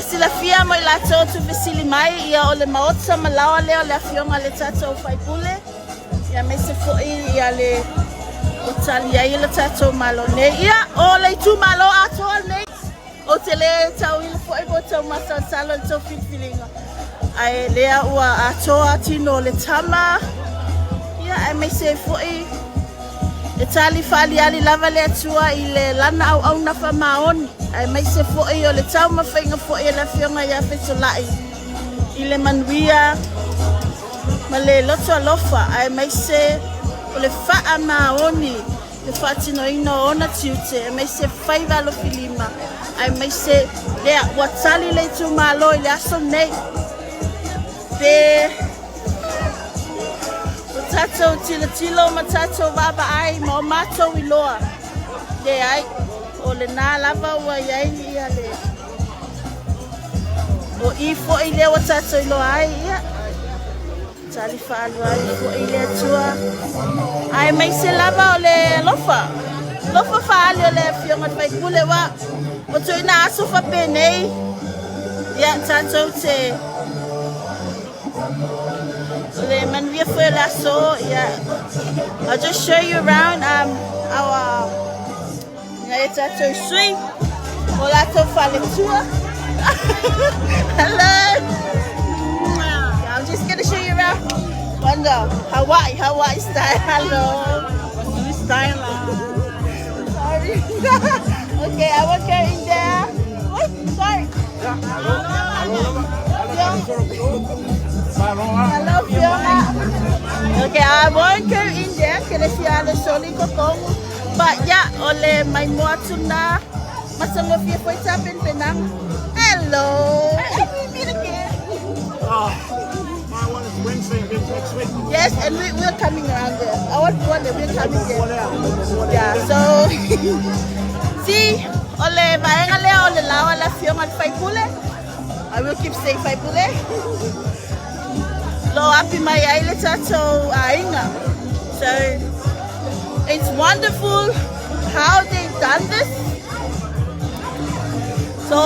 sila fia mo la to tu visili mai ia ole maotsa malawa leo le afionga le tato faipule. Ia me se foi ia le otali ia le tato malo ne ia ole tu malo ato ne o te le tau ile foi boto masa salo to filinga. Ai lea ua ato atino le tama. Ia ai me se foi e tali fali ali lava le atua i le lana au na fa maoni. Ai mai se foi o le tau mawhainga foi e la fionga ia whetolai i le manuia ma le loto alofa. Ai mai se o le faa maoni le fatino ino ona tiute. Ai mai se whaiva Alofi 5. Ai mai se lea watali le tu malo i le aso nei pe tato tilo ma tato baba ai ma mato i loa le ai o le nā lava ua iai ia le o i fo i le wa tato i loa ai ia tali whaalu ai fo i le atua ai mai se lava o le lofa whaali o le fionga faipule wa o tu ina aso whapenei ia tato te le manuia foi la so yeah. I'll just show you around our tato sui ola to fale tua. Hello. Yeah, I'm just gonna show you around. Wonder Hawaii style. Hello. What's style? Sorry. Okay, I won't go in there. What? Sorry. Hello, Fiona. Okay, I won't go in there because if you are the soli kokong. But yeah, ole my moatuna. Masalofia for tapin penang. Hello. We meet again. Oh, my one is Wednesday next week. Yes, and we're coming around there. Our one that we're coming there. Yeah, so see, ole vaengale ole lawa la Fiona faipule. I will keep saying faipule. Lo api mai ai le tato ainga. So it's wonderful how they've done this. So